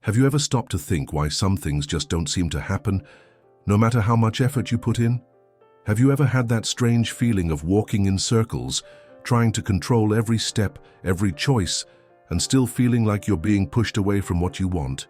Have you ever stopped to think why some things just don't seem to happen, no matter how much effort you put in? Have you ever had that strange feeling of walking in circles, trying to control every step, every choice, and still feeling like you're being pushed away from what you want?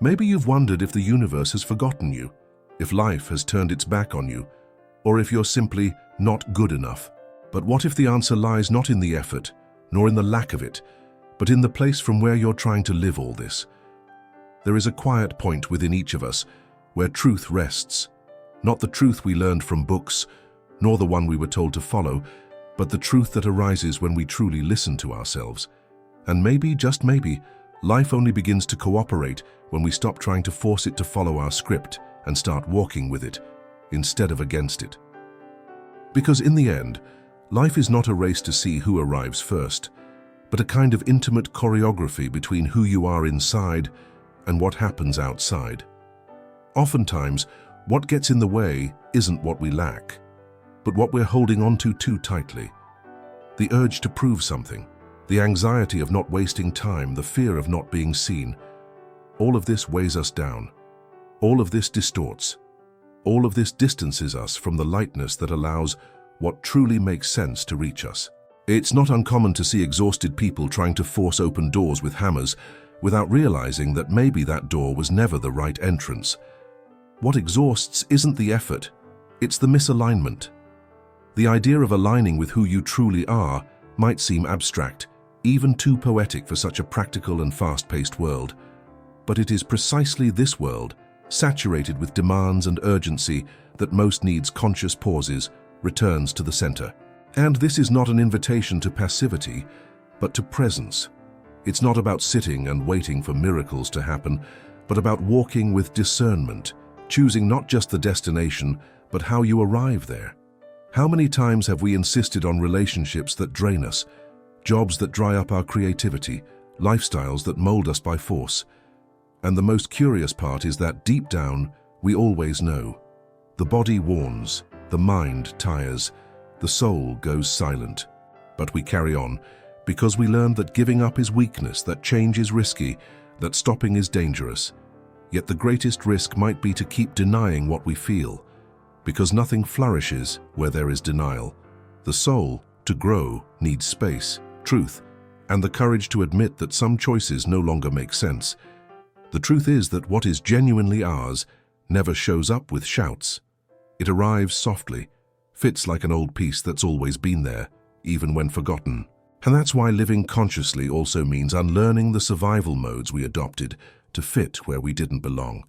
Maybe you've wondered if the universe has forgotten you, if life has turned its back on you, or if you're simply not good enough. But what if the answer lies not in the effort, nor in the lack of it, but in the place from where you're trying to live all this? There is a quiet point within each of us where truth rests, not the truth we learned from books, nor the one we were told to follow, but the truth that arises when we truly listen to ourselves. And maybe, just maybe, life only begins to cooperate when we stop trying to force it to follow our script and start walking with it, instead of against it. Because in the end, life is not a race to see who arrives first, but a kind of intimate choreography between who you are inside and what happens outside. Oftentimes, what gets in the way isn't what we lack, but what we're holding on to too tightly. The urge to prove something, the anxiety of not wasting time, the fear of not being seen, all of this weighs us down. All of this distorts. All of this distances us from the lightness that allows what truly makes sense to reach us. It's not uncommon to see exhausted people trying to force open doors with hammers without realizing that maybe that door was never the right entrance. What exhausts isn't the effort, it's the misalignment. The idea of aligning with who you truly are might seem abstract, even too poetic for such a practical and fast-paced world. But it is precisely this world, saturated with demands and urgency, that most needs conscious pauses, returns to the center. And this is not an invitation to passivity, but to presence. It's not about sitting and waiting for miracles to happen, but about walking with discernment, choosing not just the destination, but how you arrive there. How many times have we insisted on relationships that drain us, jobs that dry up our creativity, lifestyles that mold us by force? And the most curious part is that deep down, we always know. The body warns, the mind tires, the soul goes silent. But we carry on, because we learned that giving up is weakness, that change is risky, that stopping is dangerous. Yet the greatest risk might be to keep denying what we feel, because nothing flourishes where there is denial. The soul, to grow, needs space, truth, and the courage to admit that some choices no longer make sense. The truth is that what is genuinely ours never shows up with shouts. It arrives softly, fits like an old piece that's always been there, even when forgotten. And that's why living consciously also means unlearning the survival modes we adopted to fit where we didn't belong.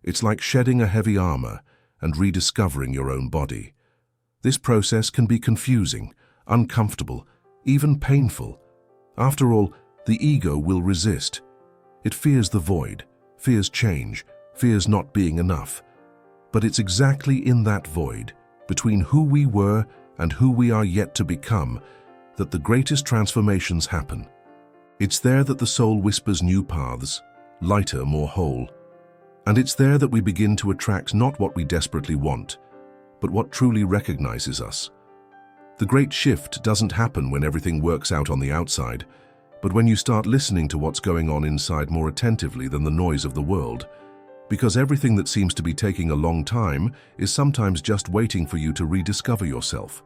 It's like shedding a heavy armor and rediscovering your own body. This process can be confusing, uncomfortable, even painful. After all, the ego will resist. It fears the void, fears change, fears not being enough. But it's exactly in that void, between who we were and who we are yet to become, that the greatest transformations happen. It's there that the soul whispers new paths, lighter, more whole. And it's there that we begin to attract not what we desperately want, but what truly recognizes us. The great shift doesn't happen when everything works out on the outside, but when you start listening to what's going on inside more attentively than the noise of the world. Because everything that seems to be taking a long time is sometimes just waiting for you to rediscover yourself,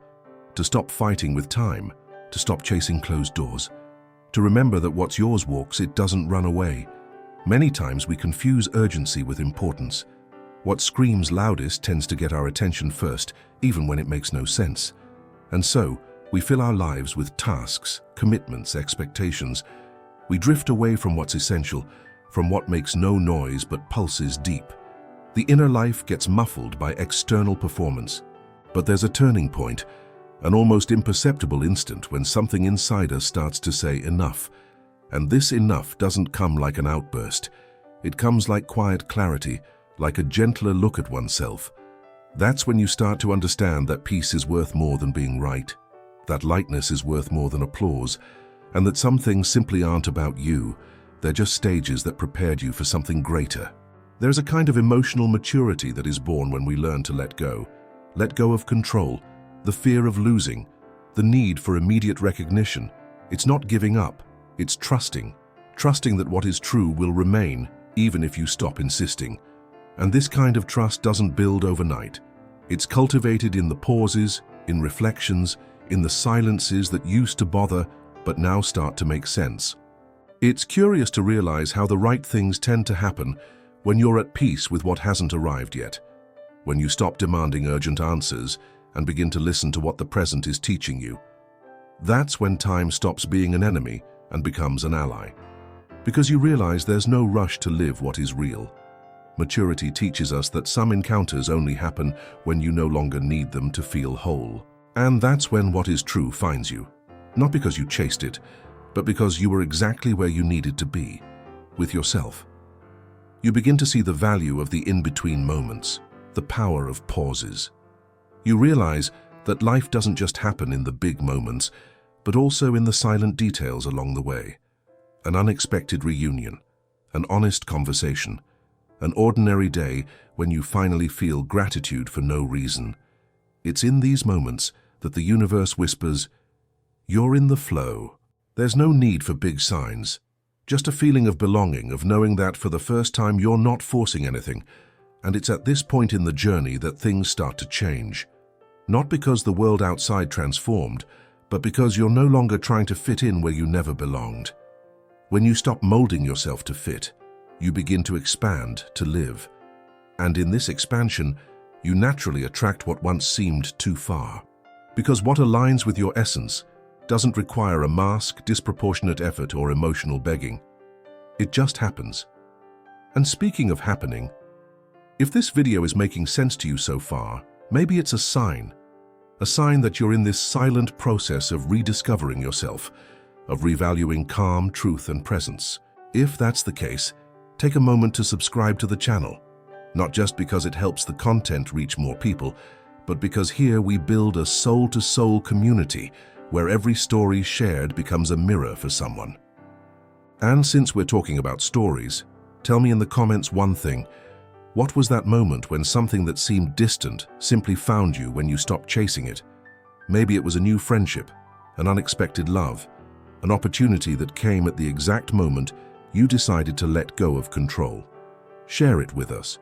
to stop fighting with time, to stop chasing closed doors, to remember that what's yours walks, it doesn't run away. Many times we confuse urgency with importance. What screams loudest tends to get our attention first, even when it makes no sense. And so, we fill our lives with tasks, commitments, expectations. We drift away from what's essential, from what makes no noise but pulses deep. The inner life gets muffled by external performance. But there's a turning point, an almost imperceptible instant when something inside us starts to say enough. And this enough doesn't come like an outburst. It comes like quiet clarity, like a gentler look at oneself. That's when you start to understand that peace is worth more than being right, that lightness is worth more than applause, and that some things simply aren't about you. They're just stages that prepared you for something greater. There's a kind of emotional maturity that is born when we learn to let go. Let go of control, the fear of losing, the need for immediate recognition. It's not giving up, it's trusting. Trusting that what is true will remain, even if you stop insisting. And this kind of trust doesn't build overnight. It's cultivated in the pauses, in reflections, in the silences that used to bother but now start to make sense. It's curious to realize how the right things tend to happen when you're at peace with what hasn't arrived yet, when you stop demanding urgent answers and begin to listen to what the present is teaching you. That's when time stops being an enemy and becomes an ally, because you realize there's no rush to live what is real. Maturity teaches us that some encounters only happen when you no longer need them to feel whole. And that's when what is true finds you, not because you chased it, but because you were exactly where you needed to be, with yourself. You begin to see the value of the in-between moments, the power of pauses. You realize that life doesn't just happen in the big moments, but also in the silent details along the way. An unexpected reunion, an honest conversation, an ordinary day when you finally feel gratitude for no reason. It's in these moments that the universe whispers, "You're in the flow." There's no need for big signs, just a feeling of belonging, of knowing that for the first time you're not forcing anything. And it's at this point in the journey that things start to change. Not because the world outside transformed, but because you're no longer trying to fit in where you never belonged. When you stop molding yourself to fit, you begin to expand, to live. And in this expansion, you naturally attract what once seemed too far. Because what aligns with your essence doesn't require a mask, disproportionate effort, or emotional begging. It just happens. And speaking of happening, if this video is making sense to you so far, maybe it's a sign that you're in this silent process of rediscovering yourself, of revaluing calm, truth, and presence. If that's the case, take a moment to subscribe to the channel, not just because it helps the content reach more people, but because here we build a soul-to-soul community where every story shared becomes a mirror for someone. And since we're talking about stories, tell me in the comments one thing. What was that moment when something that seemed distant simply found you when you stopped chasing it? Maybe it was a new friendship, an unexpected love, an opportunity that came at the exact moment you decided to let go of control. Share it with us.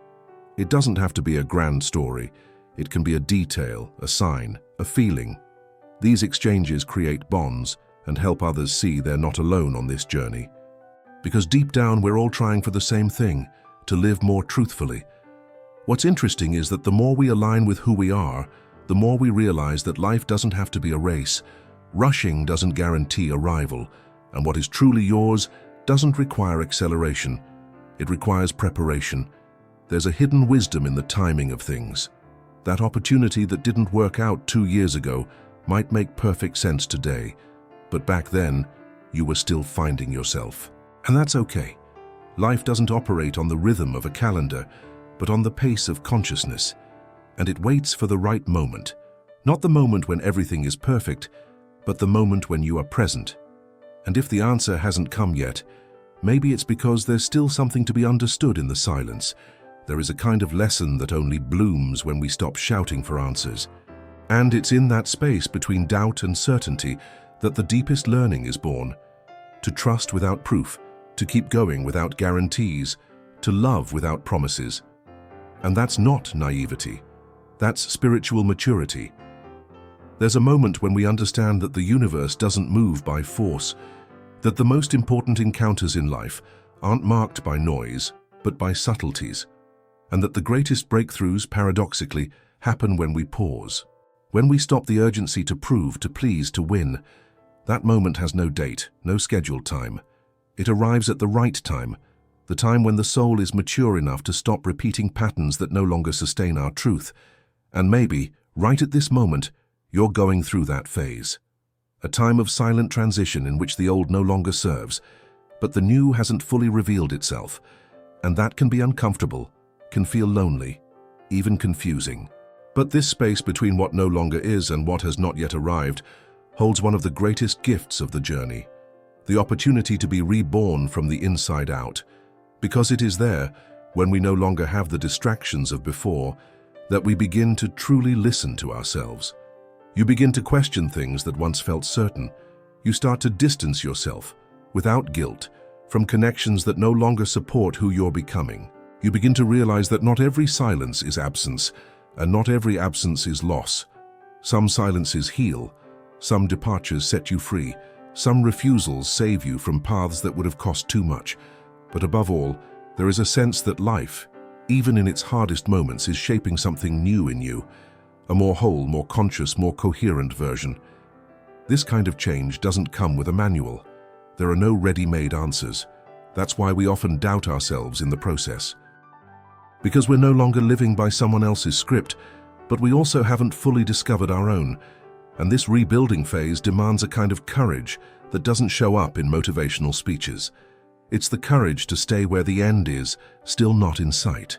It doesn't have to be a grand story. It can be a detail, a sign, a feeling. These exchanges create bonds and help others see they're not alone on this journey. Because deep down we're all trying for the same thing, to live more truthfully. What's interesting is that the more we align with who we are, the more we realize that life doesn't have to be a race. Rushing doesn't guarantee arrival, and what is truly yours doesn't require acceleration. It requires preparation. There's a hidden wisdom in the timing of things. That opportunity that didn't work out 2 years ago might make perfect sense today, but back then, you were still finding yourself. And that's okay. Life doesn't operate on the rhythm of a calendar, but on the pace of consciousness. And it waits for the right moment. Not the moment when everything is perfect, but the moment when you are present. And if the answer hasn't come yet, maybe it's because there's still something to be understood in the silence. There is a kind of lesson that only blooms when we stop shouting for answers. And it's in that space between doubt and certainty that the deepest learning is born. To trust without proof, to keep going without guarantees, to love without promises. And that's not naivety. That's spiritual maturity. There's a moment when we understand that the universe doesn't move by force, that the most important encounters in life aren't marked by noise, but by subtleties, and that the greatest breakthroughs, paradoxically, happen when we pause. When we stop the urgency to prove, to please, to win. That moment has no date, no scheduled time. It arrives at the right time, the time when the soul is mature enough to stop repeating patterns that no longer sustain our truth. And maybe, right at this moment, you're going through that phase. A time of silent transition in which the old no longer serves, but the new hasn't fully revealed itself. And that can be uncomfortable, can feel lonely, even confusing. But this space between what no longer is and what has not yet arrived holds one of the greatest gifts of the journey, the opportunity to be reborn from the inside out, because it is there, when we no longer have the distractions of before, that we begin to truly listen to ourselves. You begin to question things that once felt certain. You start to distance yourself, without guilt, from connections that no longer support who you're becoming. You begin to realize that not every silence is absence, and not every absence is loss. Some silences heal, some departures set you free, some refusals save you from paths that would have cost too much. But above all, there is a sense that life, even in its hardest moments, is shaping something new in you, a more whole, more conscious, more coherent version. This kind of change doesn't come with a manual. There are no ready-made answers. That's why we often doubt ourselves in the process. Because we're no longer living by someone else's script, but we also haven't fully discovered our own. And this rebuilding phase demands a kind of courage that doesn't show up in motivational speeches. It's the courage to stay where the end is, still not in sight.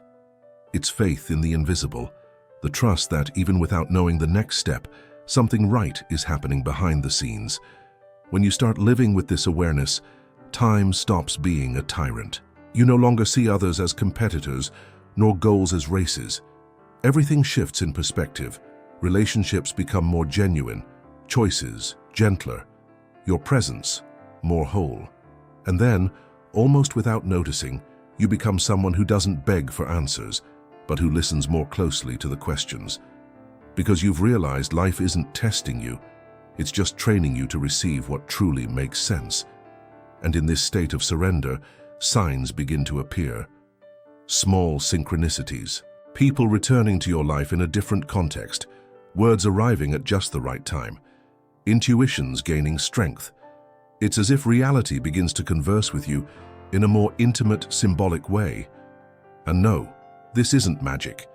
It's faith in the invisible, the trust that, even without knowing the next step, something right is happening behind the scenes. When you start living with this awareness, time stops being a tyrant. You no longer see others as competitors, nor goals as races. Everything shifts in perspective. Relationships become more genuine, choices gentler, your presence more whole. And then, almost without noticing, you become someone who doesn't beg for answers, but who listens more closely to the questions. Because you've realized life isn't testing you, it's just training you to receive what truly makes sense. And in this state of surrender, signs begin to appear. Small synchronicities, people returning to your life in a different context, words arriving at just the right time, intuitions gaining strength. It's as if reality begins to converse with you in a more intimate, symbolic way. And no, this isn't magic.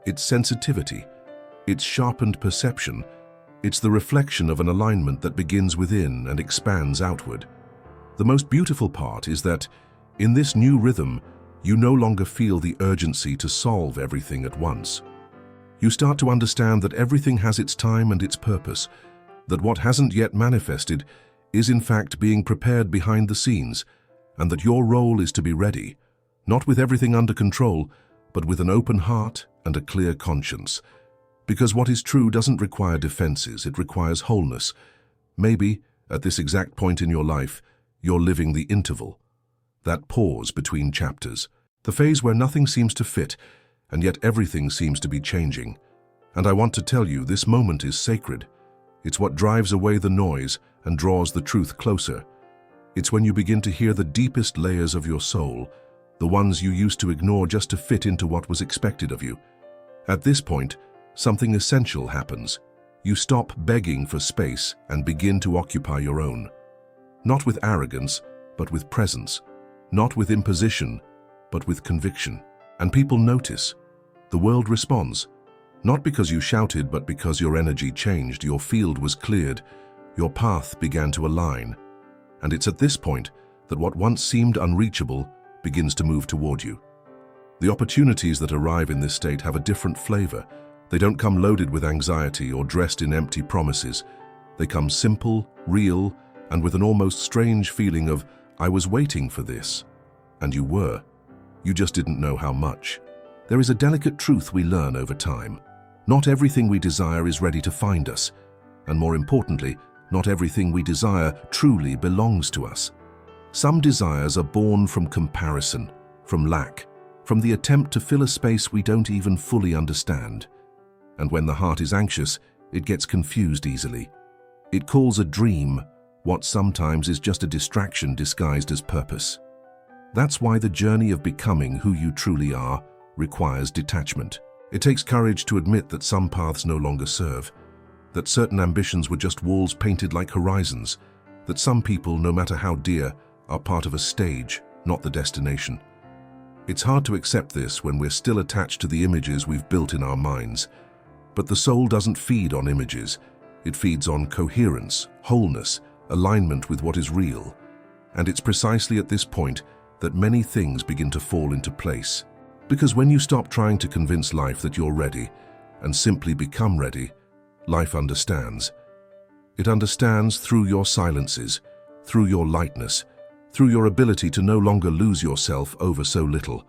It's sensitivity. It's sharpened perception. It's the reflection of an alignment that begins within and expands outward. The most beautiful part is that, in this new rhythm, you no longer feel the urgency to solve everything at once. You start to understand that everything has its time and its purpose, that what hasn't yet manifested is in fact being prepared behind the scenes, and that your role is to be ready, not with everything under control, but with an open heart and a clear conscience. Because what is true doesn't require defenses, it requires wholeness. Maybe, at this exact point in your life, you're living the interval, that pause between chapters, the phase where nothing seems to fit, and yet everything seems to be changing. And I want to tell you, this moment is sacred. It's what drives away the noise and draws the truth closer. It's when you begin to hear the deepest layers of your soul, the ones you used to ignore just to fit into what was expected of you. At this point, something essential happens. You stop begging for space and begin to occupy your own. Not with arrogance, but with presence. Not with imposition, but with conviction. And people notice. The world responds. Not because you shouted, but because your energy changed, your field was cleared, your path began to align. And it's at this point that what once seemed unreachable begins to move toward you. The opportunities that arrive in this state have a different flavor. They don't come loaded with anxiety or dressed in empty promises. They come simple, real, and with an almost strange feeling of, I was waiting for this. And you were. You just didn't know how much. There is a delicate truth we learn over time. Not everything we desire is ready to find us. And more importantly, not everything we desire truly belongs to us. Some desires are born from comparison, from lack, from the attempt to fill a space we don't even fully understand. And when the heart is anxious, it gets confused easily. It calls a dream what sometimes is just a distraction disguised as purpose. That's why the journey of becoming who you truly are requires detachment. It takes courage to admit that some paths no longer serve, that certain ambitions were just walls painted like horizons, that some people, no matter how dear, are part of a stage, not the destination. It's hard to accept this when we're still attached to the images we've built in our minds. But the soul doesn't feed on images. It feeds on coherence, wholeness, alignment with what is real. And it's precisely at this point that many things begin to fall into place. Because when you stop trying to convince life that you're ready and simply become ready, life understands. It understands through your silences, through your lightness, through your ability to no longer lose yourself over so little.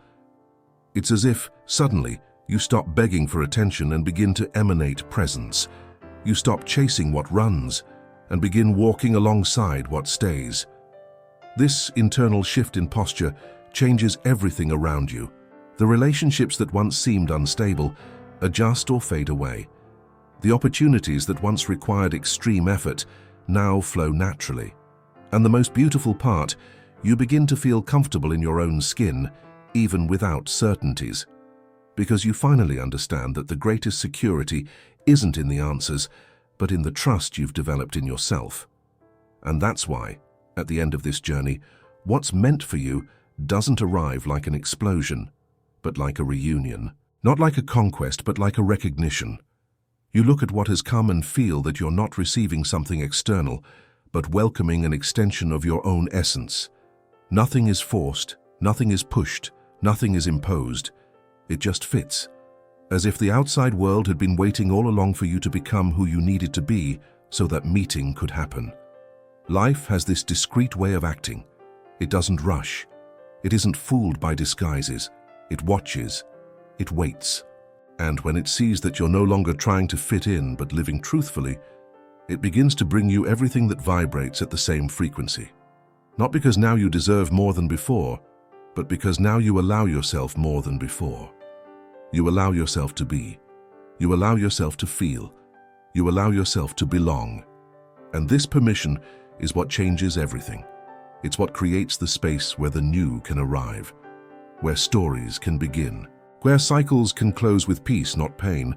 It's as if, suddenly, you stop begging for attention and begin to emanate presence. You stop chasing what runs and begin walking alongside what stays. This internal shift in posture changes everything around you. The relationships that once seemed unstable adjust or fade away. The opportunities that once required extreme effort now flow naturally. And the most beautiful part, you begin to feel comfortable in your own skin, even without certainties. Because you finally understand that the greatest security isn't in the answers, but in the trust you've developed in yourself. And that's why, at the end of this journey, what's meant for you doesn't arrive like an explosion, but like a reunion. Not like a conquest, but like a recognition. You look at what has come and feel that you're not receiving something external, but welcoming an extension of your own essence. Nothing is forced, nothing is pushed, nothing is imposed. It just fits, as if the outside world had been waiting all along for you to become who you needed to be so that meeting could happen. Life has this discreet way of acting. It doesn't rush. It isn't fooled by disguises. It watches. It waits. And when it sees that you're no longer trying to fit in but living truthfully, it begins to bring you everything that vibrates at the same frequency. Not because now you deserve more than before, but because now you allow yourself more than before. You allow yourself to be. You allow yourself to feel. You allow yourself to belong. And this permission is what changes everything. It's what creates the space where the new can arrive, where stories can begin, where cycles can close with peace, not pain,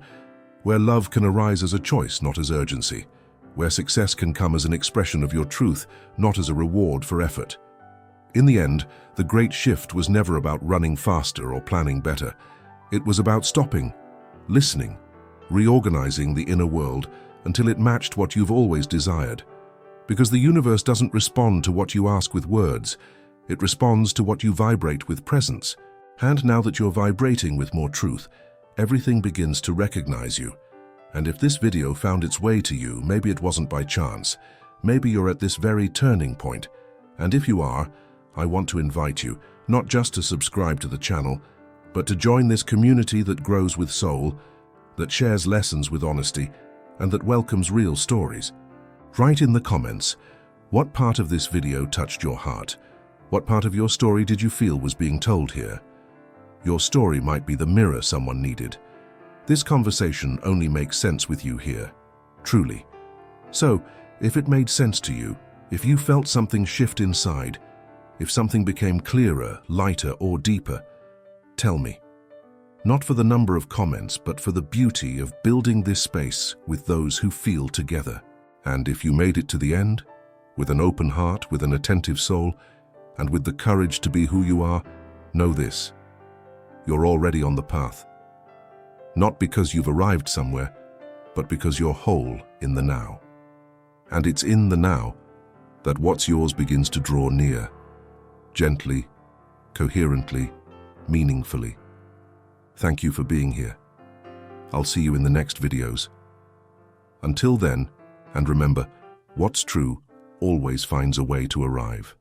where love can arise as a choice, not as urgency, where success can come as an expression of your truth, not as a reward for effort. In the end, the great shift was never about running faster or planning better. It was about stopping, listening, reorganizing the inner world until it matched what you've always desired. Because the universe doesn't respond to what you ask with words, it responds to what you vibrate with presence. And now that you're vibrating with more truth, everything begins to recognize you. And if this video found its way to you, maybe it wasn't by chance. Maybe you're at this very turning point. And if you are, I want to invite you, not just to subscribe to the channel, but to join this community that grows with soul, that shares lessons with honesty, and that welcomes real stories. Write in the comments, what part of this video touched your heart? What part of your story did you feel was being told here? Your story might be the mirror someone needed. This conversation only makes sense with you here, truly. So, if it made sense to you, if you felt something shift inside, if something became clearer, lighter, or deeper, tell me. Not for the number of comments, but for the beauty of building this space with those who feel together. And if you made it to the end, with an open heart, with an attentive soul, and with the courage to be who you are, know this: you're already on the path. Not because you've arrived somewhere, but because you're whole in the now. And it's in the now that what's yours begins to draw near, gently, coherently, meaningfully. Thank you for being here. I'll see you in the next videos. Until then, and remember, what's true always finds a way to arrive.